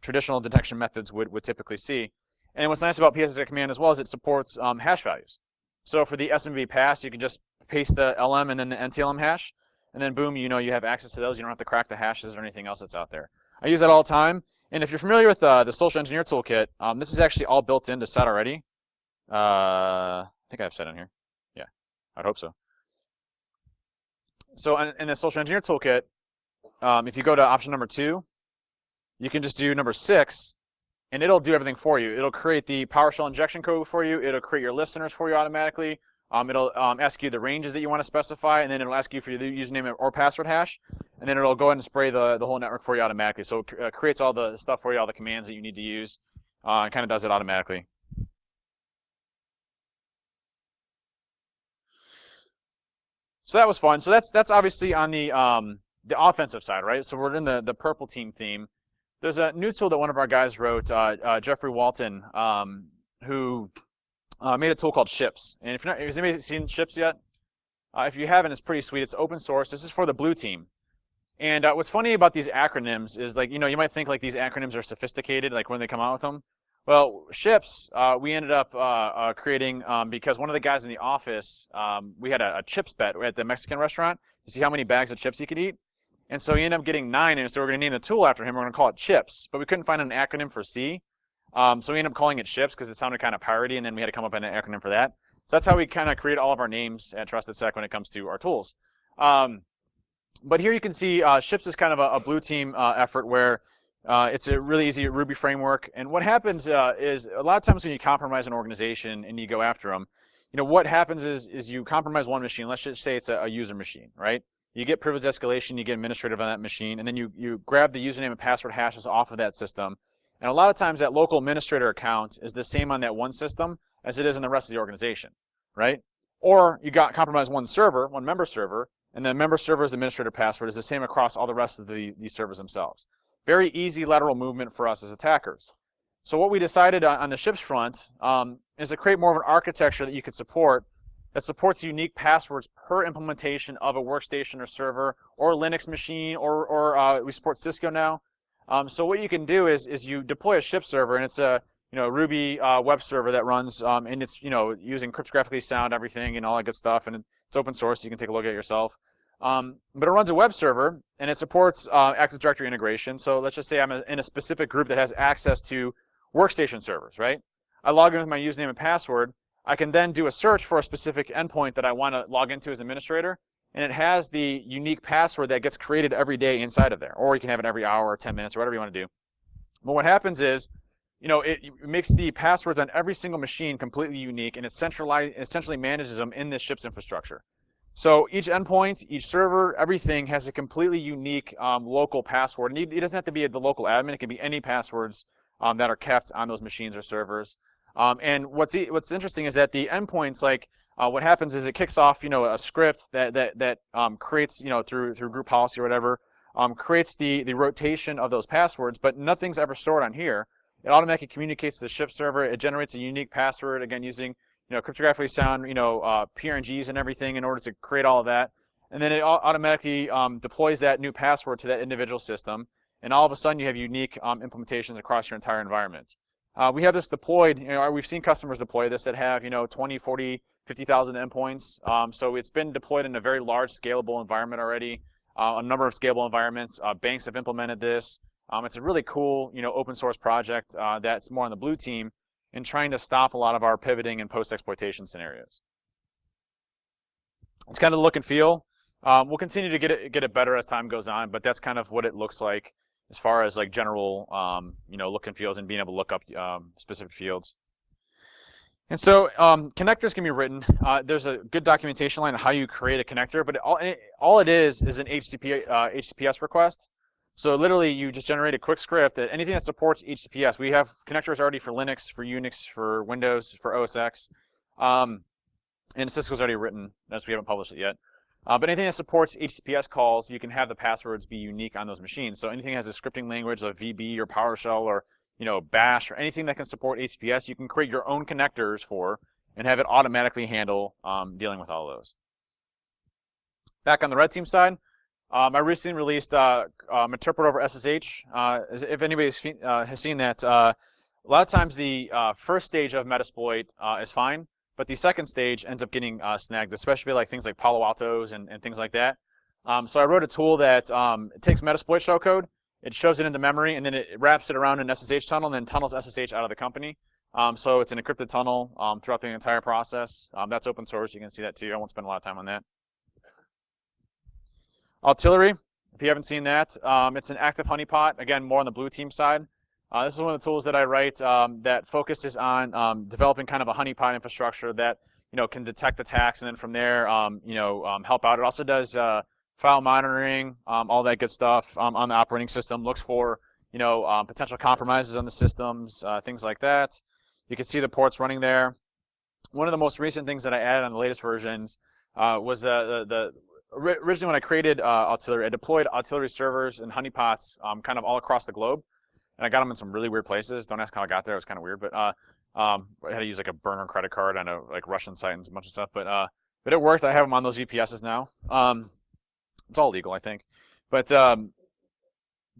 traditional detection methods would typically see. And what's nice about psexec command as well is it supports hash values. So for the SMB pass, you can just paste the LM and then the NTLM hash, and then boom, you have access to those. You don't have to crack the hashes or anything else that's out there. I use that all the time. And if you're familiar with the Social Engineer Toolkit, this is actually all built into set already. I think I have set in here. Yeah, I'd hope so. So in the Social Engineer Toolkit, if you go to option number 2, you can just do number 6, and it'll do everything for you. It'll create the PowerShell injection code for you. It'll create your listeners for you automatically. It'll ask you the ranges that you want to specify, and then it'll ask you for your username or password hash, and then it'll go ahead and spray the whole network for you automatically. So it creates all the stuff for you, all the commands that you need to use, and kind of does it automatically. So that was fun. So that's obviously on the offensive side, right? So we're in the purple team theme. There's a new tool that one of our guys wrote, Jeffrey Walton, who made a tool called Ships. And if you're not, has anybody seen Ships yet? If you haven't, it's pretty sweet. It's open source. This is for the blue team. And what's funny about these acronyms is, like, you might think like these acronyms are sophisticated, like when they come out with them. Well, Ships, we ended up creating because one of the guys in the office, we had a chips bet at the Mexican restaurant to see how many bags of chips he could eat. And so he ended up getting 9, and so we're going to name the tool after him. We're going to call it Chips. But we couldn't find an acronym for C. So we ended up calling it Ships because it sounded kind of piratey, and then we had to come up with an acronym for that. So that's how we kind of create all of our names at TrustedSec when it comes to our tools. But here you can see Ships is kind of a blue team effort where it's a really easy Ruby framework. And what happens is a lot of times when you compromise an organization and you go after them, what happens is you compromise one machine. Let's just say it's a user machine, right? You get privilege escalation, you get administrative on that machine, and then you grab the username and password hashes off of that system. And a lot of times that local administrator account is the same on that one system as it is in the rest of the organization, right? Or you got compromised one server, one member server, and the member server's administrator password is the same across all the rest of these servers themselves. Very easy lateral movement for us as attackers. So what we decided on the Ships front is to create more of an architecture that you could support that supports unique passwords per implementation of a workstation or server or Linux machine, or we support Cisco now. So what you can do is you deploy a Ships server, and it's a Ruby web server that runs, and it's using cryptographically sound everything and all that good stuff, and it's open source, so you can take a look at it yourself. But it runs a web server, and it supports Active Directory integration. So let's just say I'm in a specific group that has access to workstation servers, right? I log in with my username and password. I can then do a search for a specific endpoint that I want to log into as administrator, and it has the unique password that gets created every day inside of there. Or you can have it every hour or 10 minutes or whatever you want to do. But what happens is, it makes the passwords on every single machine completely unique, and it essentially manages them in this Ships infrastructure. So each endpoint, each server, everything has a completely unique local password. And it doesn't have to be the local admin. It can be any passwords that are kept on those machines or servers. And what's interesting is that the endpoints, like what happens is it kicks off a script that creates through group policy or whatever, creates the rotation of those passwords, but nothing's ever stored on here. It automatically communicates to the Ships server. It generates a unique password, again using cryptographically sound PRNGs and everything in order to create all of that. and then it automatically deploys that new password to that individual system, and all of a sudden you have unique implementations across your entire environment. We have this deployed, we've seen customers deploy this that have 20, 40, 50,000 endpoints. So it's been deployed in a very large scalable environment already. A number of scalable environments. Banks have implemented this. It's a really cool open source project that's more on the blue team in trying to stop a lot of our pivoting and post-exploitation scenarios. It's kind of the look and feel. We'll continue to get it better as time goes on, but that's kind of what it looks like as far as like general look and feels and being able to look up specific fields. And so connectors can be written. There's a good documentation line on how you create a connector, but all it is an HTTPS request. So literally you just generate a quick script that anything that supports HTTPS. We have connectors already for Linux, for Unix, for Windows, for OS X. And Cisco's already written, as we haven't published it yet. But anything that supports HTTPS calls, you can have the passwords be unique on those machines. So anything that has a scripting language like VB or PowerShell or Bash or anything that can support HTTPS, you can create your own connectors for and have it automatically handle dealing with all of those. Back on the red team side, I recently released Interpret over SSH. If anybody has seen that, a lot of times the first stage of Metasploit is fine, but the second stage ends up getting snagged, especially like things like Palo Altos and things like that. So I wrote a tool that it takes Metasploit shellcode, it shows it into memory, and then it wraps it around an SSH tunnel and then tunnels SSH out of the company. So it's an encrypted tunnel throughout the entire process. That's open source. You can see that too. I won't spend a lot of time on that. Artillery, if you haven't seen that, it's an active honeypot. Again, more on the blue team side. This is one of the tools that I write that focuses on developing kind of a honeypot infrastructure that can detect attacks and then from there help out. It also does file monitoring, all that good stuff on the operating system. Looks for potential compromises on the systems, things like that. You can see the ports running there. One of the most recent things that I added on the latest versions was originally when I created Artillery, I deployed Artillery servers and honeypots kind of all across the globe. And I got them in some really weird places. Don't ask how I got there. It was kind of weird, but I had to use like a burner credit card on a like Russian site and a bunch of stuff. But it worked. I have them on those VPSs now. It's all legal, I think. But I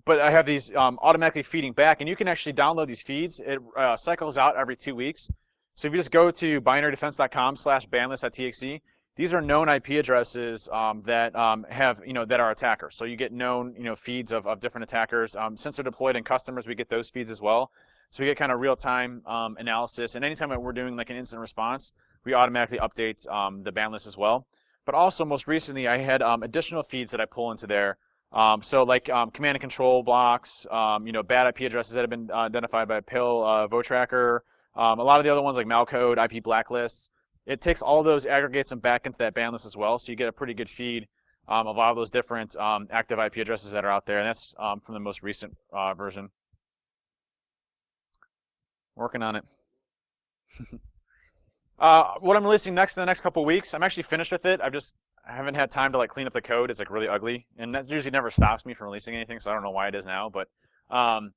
have these automatically feeding back, and you can actually download these feeds. It cycles out every 2 weeks. So if you just go to binarydefense.com/bandlist.txt, these are known IP addresses that have that are attackers. So you get known feeds of different attackers. Since they're deployed in customers, we get those feeds as well. So we get kind of real-time analysis. And anytime that we're doing like an incident response, we automatically update the ban list as well. But also most recently, I had additional feeds that I pull into there. So like command and control blocks, bad IP addresses that have been identified by PIL, VoTracker, a lot of the other ones like malcode, IP blacklists. It takes all of those, aggregates them back into that ban list as well, so you get a pretty good feed of all those different active IP addresses that are out there, and that's from the most recent version. Working on it. What I'm releasing next in the next couple weeks, I'm actually finished with it. I haven't had time to like clean up the code. It's like really ugly, and that usually never stops me from releasing anything, so I don't know why it is now. But the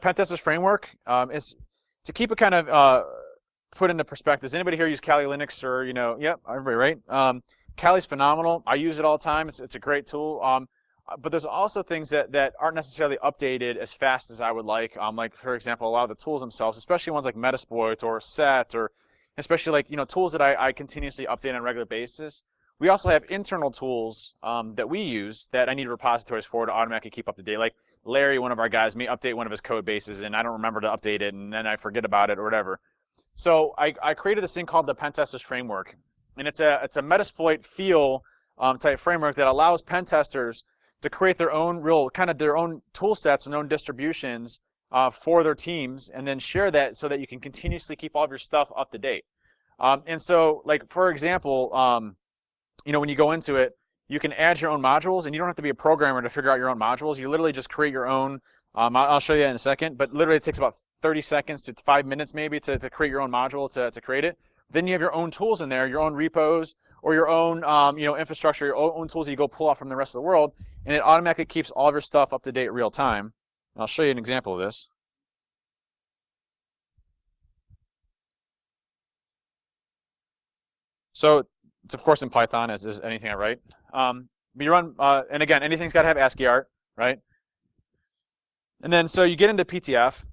Pentesters framework is to keep it kind of put into perspective. Does anybody here use Kali Linux or Yep, everybody, right? Kali's phenomenal. I use it all the time. It's a great tool. But there's also things that aren't necessarily updated as fast as I would like. Like for example, a lot of the tools themselves, especially ones like Metasploit or Set, or especially like tools that I continuously update on a regular basis. We also have internal tools that we use that I need repositories for to automatically keep up to date. Like Larry, one of our guys, may update one of his code bases, and I don't remember to update it, and then I forget about it or whatever. So I created this thing called the Pentesters framework, and it's a Metasploit feel type framework that allows pen testers to create their own their own tool sets and own distributions for their teams, and then share that so that you can continuously keep all of your stuff up to date. And so, like for example, when you go into it, you can add your own modules, and you don't have to be a programmer to figure out your own modules. You literally just create your own. I'll show you that in a second, but literally it takes about 30 seconds to 5 minutes maybe to create your own module to create it. Then you have your own tools in there, your own repos, or your own infrastructure, your own tools that you go pull off from the rest of the world, and it automatically keeps all of your stuff up to date real time. And I'll show you an example of this. So It's of course in Python, as is anything I write. But you run, and again, anything's got to have ASCII art, right? And then so you get into PTF,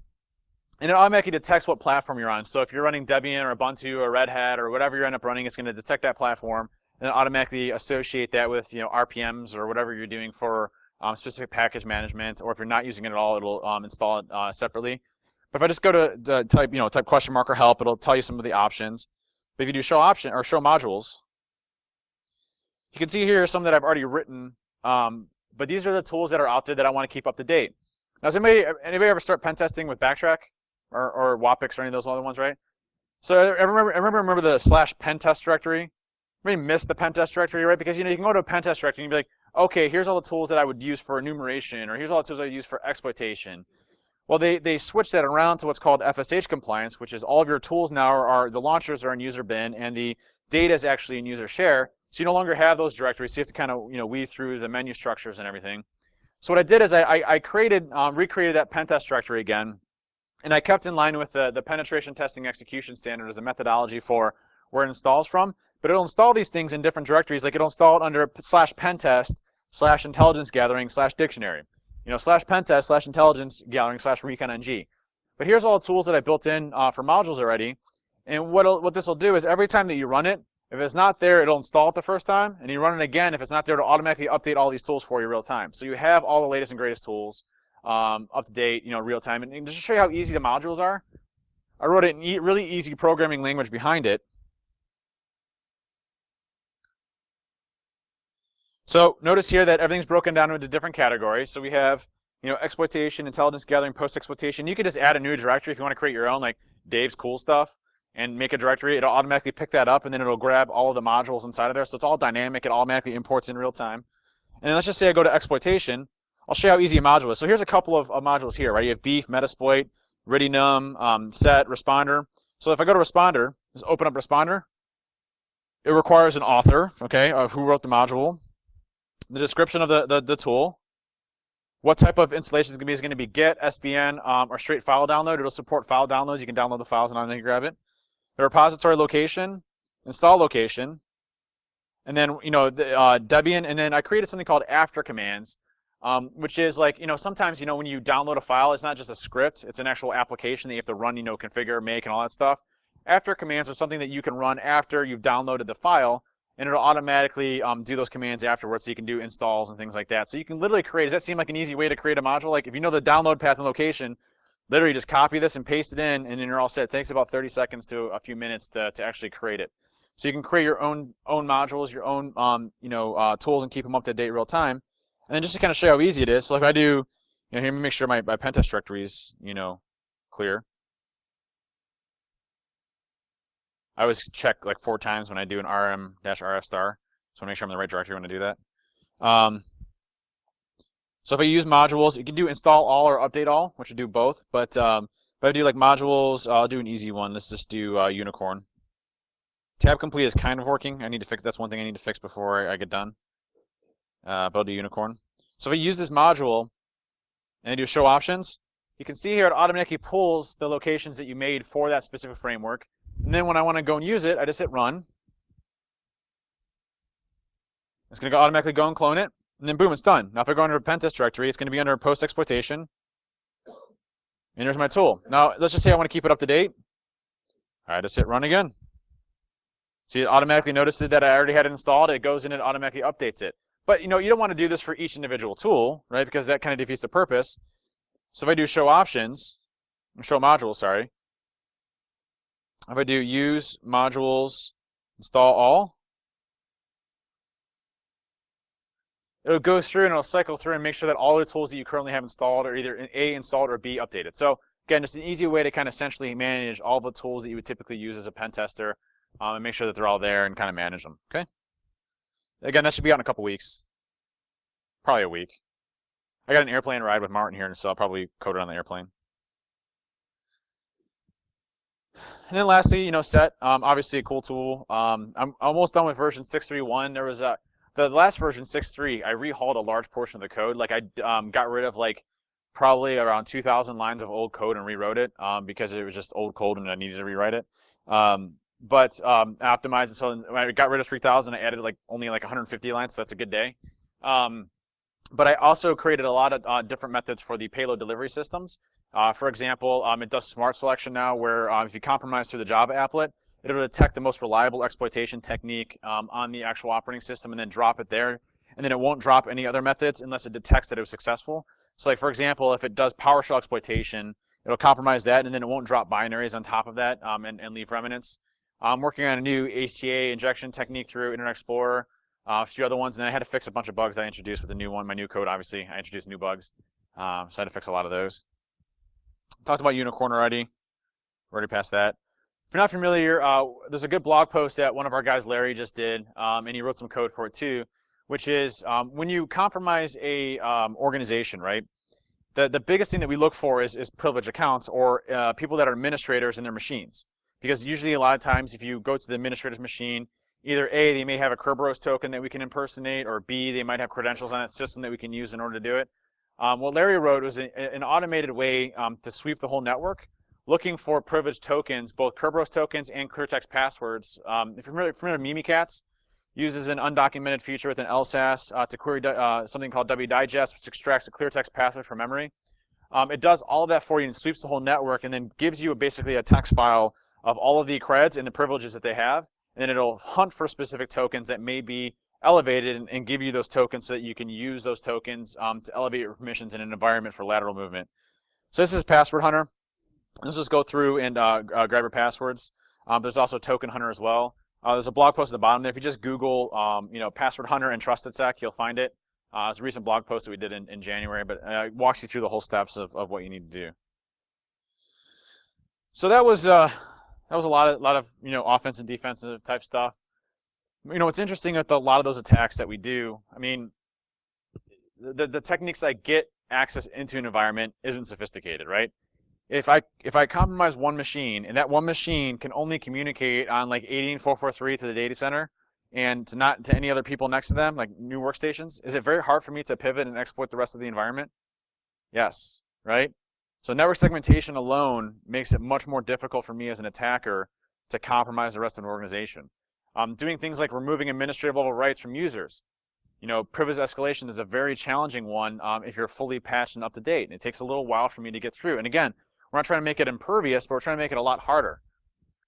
and it automatically detects what platform you're on. So if you're running Debian or Ubuntu or Red Hat or whatever you end up running, it's going to detect that platform and then automatically associate that with RPMs or whatever you're doing for specific package management. Or if you're not using it at all, it'll install it separately. But if I just go to type question mark or help, it'll tell you some of the options. But if you do show option or show modules, you can see here some that I've already written. But these are the tools that are out there that I want to keep up to date. Now, does anybody ever start pen testing with Backtrack or Wapix or any of those other ones, right? So I remember the /pentest directory. Everybody missed the pentest directory, right? Because you can go to a pentest directory and be like, okay, here's all the tools that I would use for enumeration, or here's all the tools I would use for exploitation. Well, they switched that around to what's called FSH compliance, which is all of your tools now are the launchers are in user bin and the data is actually in user share. So you no longer have those directories. So you have to kind of weave through the menu structures and everything. So what I did is I recreated that pentest directory again, and I kept in line with the penetration testing execution standard as a methodology for where it installs from. But it'll install these things in different directories. Like it'll install it under /pentest /intelligence gathering /dictionary. /pentest /intelligence gathering /recon-ng. But here's all the tools that I built in for modules already. And what this will do is every time that you run it, if it's not there, it'll install it the first time, and you run it again. If it's not there, it'll automatically update all these tools for you real time. So you have all the latest and greatest tools up to date, real time. And just to show you how easy the modules are, I wrote a really easy programming language behind it. So notice here that everything's broken down into different categories. So we have, exploitation, intelligence gathering, post-exploitation. You could just add a new directory if you want to create your own, like Dave's cool stuff, and make a directory. It'll automatically pick that up, and then it'll grab all of the modules inside of there. So it's all dynamic. It automatically imports in real time. And then let's just say I go to exploitation. I'll show you how easy a module is. So here's a couple of modules here, right? You have beef, metasploit, ridinum, set, responder. So if I go to responder, just open up responder. It requires an author, okay, of who wrote the module, the description of the tool, what type of installation is going to be get, SVN, or straight file download. It'll support file downloads. You can download the files and automatically grab it. The repository location, install location, and then Debian, and then I created something called after commands, which is like sometimes when you download a file, it's not just a script; it's an actual application that you have to run, configure, make, and all that stuff. After commands are something that you can run after you've downloaded the file, and it'll automatically do those commands afterwards, so you can do installs and things like that. So you can literally create. Does that seem like an easy way to create a module? Like if you know the download path and location, literally just copy this and paste it in, and then you're all set. It takes about 30 seconds to a few minutes to actually create it. So you can create your own modules, your own tools, and keep them up to date real time. And then just to kind of show how easy it is. So if I do, here, let me make sure my pentest directory is clear. I always check like 4 times when I do an rm-rf star, so I make sure I'm in the right directory when I do that. So if I use modules, you can do install all or update all, which would do both. But if I do like modules, I'll do an easy one. Let's just do unicorn. Tab complete is kind of working. I need to fix. That's one thing I need to fix before I get done. But I'll do unicorn. So if I use this module and I do show options, you can see here it automatically pulls the locations that you made for that specific framework. And then when I want to go and use it, I just hit run. It's going to automatically go and clone it. And then boom, it's done. Now if I go under a pentest directory, it's going to be under post-exploitation. And there's my tool. Now let's just say I want to keep it up to date. All right, just hit run again. See, it automatically notices that I already had it installed. It goes in and automatically updates it. But you don't want to do this for each individual tool, right? Because that kind of defeats the purpose. So if I do show options, show modules, sorry. If I do use modules, install all, it'll go through and it'll cycle through and make sure that all the tools that you currently have installed are either A, installed, or B, updated. So again, just an easy way to kind of essentially manage all the tools that you would typically use as a pen tester and make sure that they're all there and kind of manage them, okay? Again, that should be out in a couple weeks. Probably a week. I got an airplane ride with Martin here, so I'll probably code it on the airplane. And then lastly, set, obviously a cool tool. I'm almost done with version 6.3.1. There was the last version 6.3, I rehauled a large portion of the code. Like I got rid of like probably around 2,000 lines of old code and rewrote it because it was just old code and I needed to rewrite it. but optimized it. So when I got rid of 3,000, I added like only like 150 lines, so that's a good day. But I also created a lot of different methods for the payload delivery systems. For example, it does smart selection now, where if you compromise through the Java applet, it'll detect the most reliable exploitation technique on the actual operating system and then drop it there. And then it won't drop any other methods unless it detects that it was successful. So like, for example, if it does PowerShell exploitation, it'll compromise that, and then it won't drop binaries on top of that and leave remnants. I'm working on a new HTA injection technique through Internet Explorer, a few other ones, and then I had to fix a bunch of bugs that I introduced with the new one, my new code, obviously. I introduced new bugs, so I had to fix a lot of those. Talked about Unicorn already. We're already past that. If you're not familiar, there's a good blog post that one of our guys, Larry, just did, and he wrote some code for it too, which is when you compromise a organization, right? The biggest thing that we look for is privileged accounts or people that are administrators in their machines. Because usually a lot of times if you go to the administrator's machine, either A, they may have a Kerberos token that we can impersonate, or B, they might have credentials on that system that we can use in order to do it. What Larry wrote was an automated way to sweep the whole network, looking for privileged tokens, both Kerberos tokens and clear text passwords. If you're familiar with Mimikatz, uses an undocumented feature with an LSAS to query something called wdigest, which extracts a clear text password from memory. It does all of that for you and sweeps the whole network and then gives you basically a text file of all of the creds and the privileges that they have. And then it'll hunt for specific tokens that may be elevated and give you those tokens so that you can use those tokens to elevate your permissions in an environment for lateral movement. So this is Password Hunter. Let's just go through and grab your passwords. There's also Token Hunter as well. There's a blog post at the bottom there. If you just Google, Password Hunter and TrustedSec, you'll find it. It's a recent blog post that we did in January, but it walks you through the whole steps of what you need to do. So that was a lot of offensive and defensive type stuff. What's interesting with a lot of those attacks that we do, I mean, the techniques that get access into an environment isn't sophisticated, right? If I compromise one machine and that one machine can only communicate on like 18443 to the data center and not to any other people next to them, like new workstations, is it very hard for me to pivot and exploit the rest of the environment? Yes, right? So network segmentation alone makes it much more difficult for me as an attacker to compromise the rest of an organization. Doing things like removing administrative level rights from users. Privilege escalation is a very challenging one if you're fully patched and up to date. And it takes a little while for me to get through. And again, we're not trying to make it impervious, but we're trying to make it a lot harder.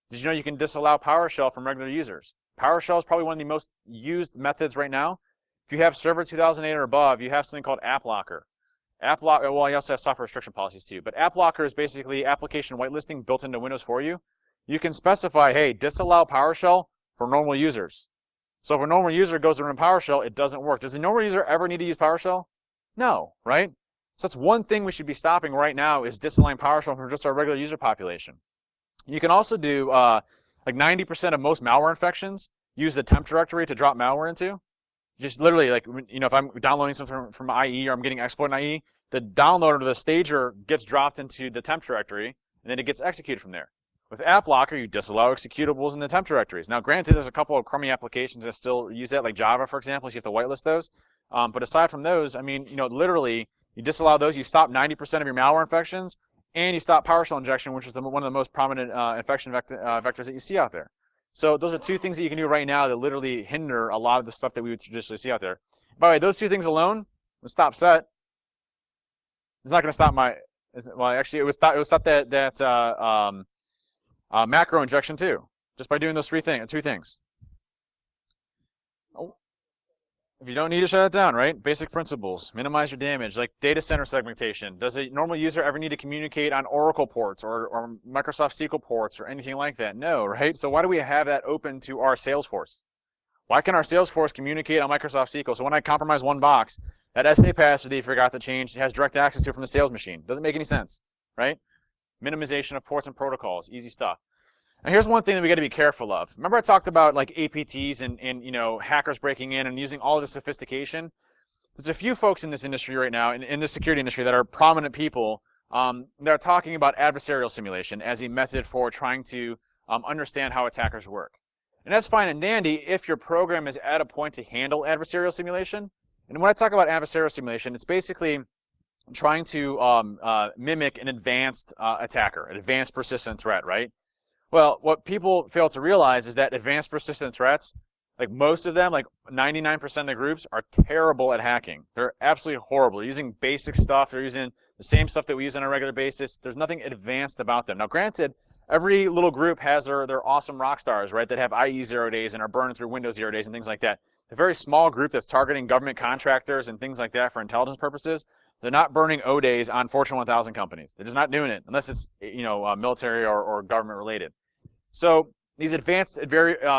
Did you know you can disallow PowerShell from regular users? PowerShell is probably one of the most used methods right now. If you have Server 2008 or above, you have something called AppLocker. Well, you also have software restriction policies too, but AppLocker is basically application whitelisting built into Windows for you. You can specify, hey, disallow PowerShell for normal users. So if a normal user goes to run PowerShell, it doesn't work. Does a normal user ever need to use PowerShell? No, right? So that's one thing we should be stopping right now, is disallowing PowerShell from just our regular user population. You can also do, like 90% of most malware infections use the temp directory to drop malware into. Just literally, like, if I'm downloading something from IE or I'm getting exploit in IE, the downloader to the stager gets dropped into the temp directory, and then it gets executed from there. With AppLocker, you disallow executables in the temp directories. Now, granted, there's a couple of crummy applications that still use that, like Java, for example, so you have to whitelist those. But aside from those, I mean, literally, you disallow those, you stop 90% of your malware infections, and you stop PowerShell injection, which is one of the most prominent infection vectors that you see out there. So those are two things that you can do right now that literally hinder a lot of the stuff that we would traditionally see out there. By the way, those two things alone would stop set. It's not going to stop my. Well, actually, it would stop that macro injection too, just by doing those two things. Oh. If you don't need to shut it down, right? Basic principles, minimize your damage, like data center segmentation. Does a normal user ever need to communicate on Oracle ports or Microsoft SQL ports or anything like that? No, right? So why do we have that open to our Salesforce? Why can our Salesforce communicate on Microsoft SQL? So when I compromise one box, that SA password that you forgot to change has direct access to from the sales machine. Doesn't make any sense, right? Minimization of ports and protocols, easy stuff. Now here's one thing that we got to be careful of. Remember I talked about like APTs and hackers breaking in and using all of this sophistication? There's a few folks in this industry right now, in the security industry, that are prominent people that are talking about adversarial simulation as a method for trying to understand how attackers work. And that's fine and dandy if your program is at a point to handle adversarial simulation. And when I talk about adversarial simulation, it's basically trying to mimic an advanced attacker, an advanced persistent threat, right? Well, what people fail to realize is that advanced persistent threats, like most of them, like 99% of the groups, are terrible at hacking. They're absolutely horrible. They're using basic stuff. They're using the same stuff that we use on a regular basis. There's nothing advanced about them. Now, granted, every little group has their awesome rock stars, right, that have IE 0 days and are burning through Windows 0 days and things like that. The very small group that's targeting government contractors and things like that for intelligence purposes, they're not burning O days on Fortune 1000 companies. They're just not doing it unless it's military or government related. So these advanced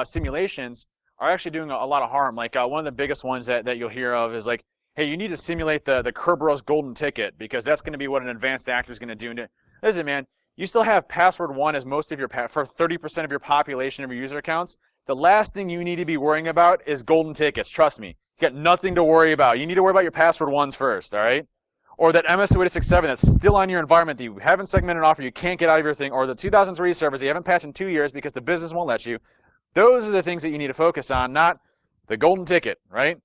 simulations are actually doing a lot of harm. Like one of the biggest ones that you'll hear of is like, hey, you need to simulate the Kerberos golden ticket because that's going to be what an advanced actor is going to do. And listen, man, you still have password 1 as most of your for 30% of your population of your user accounts. The last thing you need to be worrying about is golden tickets. Trust me, you got nothing to worry about. You need to worry about your password 1s first, all right? Or that MS-286.7 that's still on your environment that you haven't segmented off or you can't get out of your thing, or the 2003 servers that you haven't patched in 2 years because the business won't let you. Those are the things that you need to focus on, not the golden ticket, right?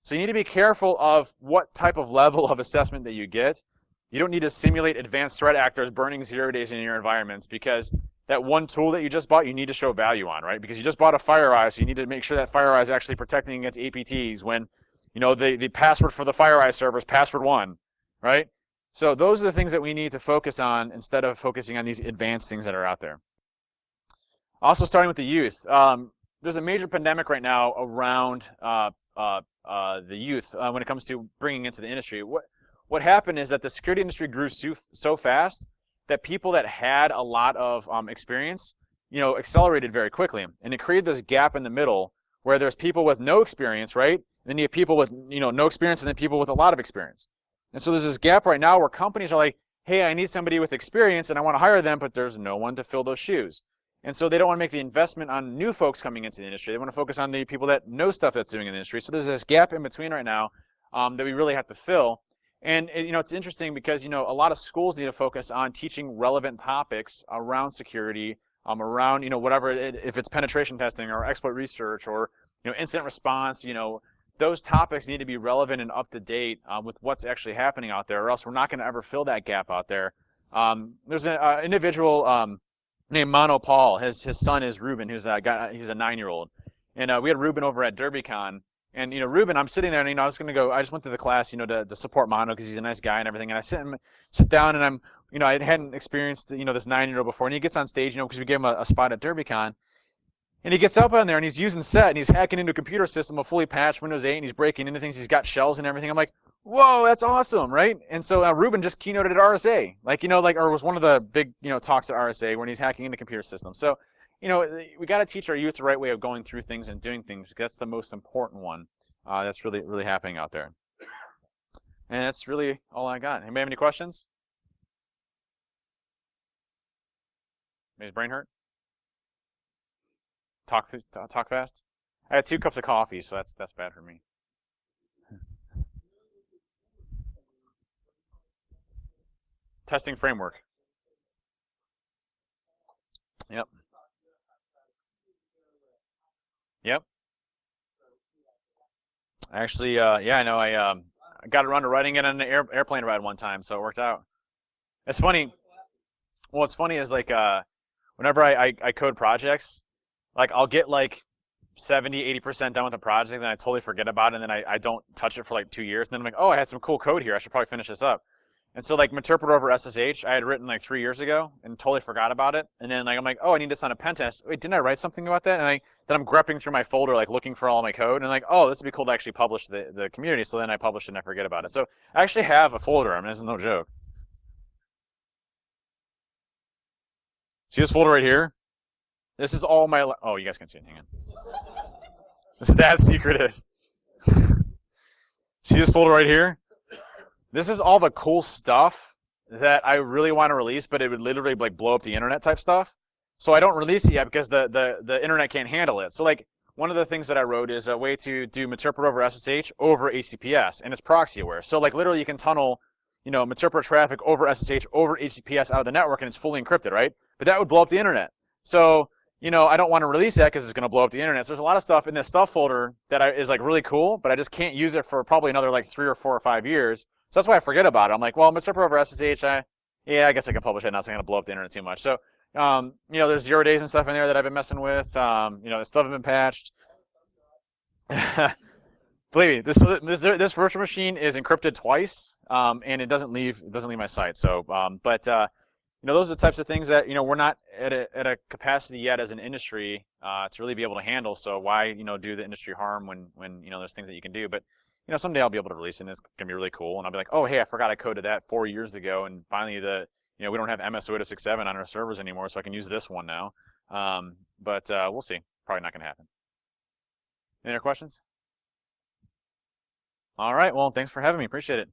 So you need to be careful of what type of level of assessment that you get. You don't need to simulate advanced threat actors burning 0 days in your environments because that one tool that you just bought, you need to show value on, right? Because you just bought a FireEye, so you need to make sure that FireEye is actually protecting against APTs when, the password for the FireEye server is password 1, right? So those are the things that we need to focus on instead of focusing on these advanced things that are out there. Also, starting with the youth, there's a major pandemic right now around the youth when it comes to bringing into the industry. What happened is that the security industry grew so fast that people that had a lot of experience, accelerated very quickly, and it created this gap in the middle where there's people with no experience, right? Then you have people with no experience, and then people with a lot of experience. And so there's this gap right now where companies are like, hey, I need somebody with experience, and I want to hire them, but there's no one to fill those shoes. And so they don't want to make the investment on new folks coming into the industry. They want to focus on the people that know stuff that's doing in the industry. So there's this gap in between right now that we really have to fill. And it's interesting because a lot of schools need to focus on teaching relevant topics around security, around whatever if it's penetration testing or exploit research or incident response. Those topics need to be relevant and up to date with what's actually happening out there, or else we're not going to ever fill that gap out there. There's an individual named Mono Paul. His son is Ruben, who's a 9-year-old, and we had Ruben over at DerbyCon. And Ruben, I'm sitting there, and I just went to the class, to support Mono because he's a nice guy and everything. And I sit down, and I hadn't experienced this 9-year-old before, and he gets on stage, because we gave him a spot at DerbyCon, and he gets up on there and he's using SET and he's hacking into a computer system, a fully patched Windows 8, and he's breaking into things. He's got shells and everything. I'm like, whoa, that's awesome, right? And so Ruben just keynoted at RSA, or was one of the big talks at RSA when he's hacking into computer systems. So we got to teach our youth the right way of going through things and doing things, because that's the most important one that's really happening out there. And that's really all I got. Anybody have any questions? Anybody's brain hurt? Talk fast? I had 2 cups of coffee, so that's bad for me. Testing framework. Yep. Yep. Actually, yeah, I know. I got around to writing it on an airplane ride one time, so it worked out. It's funny. What's funny is whenever I code projects, I'll get 70-80% done with the project, and then I totally forget about it, and then I don't touch it for 2 years, and then I'm like, oh, I had some cool code here. I should probably finish this up. And so interpreter over SSH, I had written 3 years ago and totally forgot about it. And then I'm like, oh, I need this on a pen test. Wait, didn't I write something about that? And then I'm grepping through my folder, looking for all my code, and oh, this would be cool to actually publish the community. So then I publish it and I forget about it. So I actually have a folder. I mean, this is no joke. See this folder right here? This is all my, oh, you guys can see it, hang on. This is that secretive. See this folder right here? This is all the cool stuff that I really want to release, but it would literally blow up the internet type stuff. So I don't release it yet because the internet can't handle it. So one of the things that I wrote is a way to do Meterpret over SSH over HTTPS, and it's proxy aware. So literally you can tunnel, Meterpret traffic over SSH over HTTPS out of the network, and it's fully encrypted, right? But that would blow up the internet. So I don't want to release that because it's going to blow up the internet. So there's a lot of stuff in this stuff folder that is really cool, but I just can't use it for probably another 3 or 4 or 5 years. So that's why I forget about it. I'm like, well, Meterpret over SSH, yeah, I guess I can publish it. Now it's not going to blow up the internet too much. So You know, there's 0 days and stuff in there that I've been messing with. You know, stuff have been patched. Believe me, this virtual machine is encrypted twice, and it doesn't leave my site. So, you know, those are the types of things that, you know, we're not at a capacity yet as an industry to really be able to handle. So why, you know, do the industry harm when you know there's things that you can do. But you know, someday I'll be able to release it, and it's gonna be really cool. And I'll be like, oh hey, I forgot I coded that 4 years ago, and finally you know, we don't have MS-206.7 on our servers anymore, so I can use this one now. We'll see. Probably not gonna happen. Any other questions? All right. Well, thanks for having me. Appreciate it.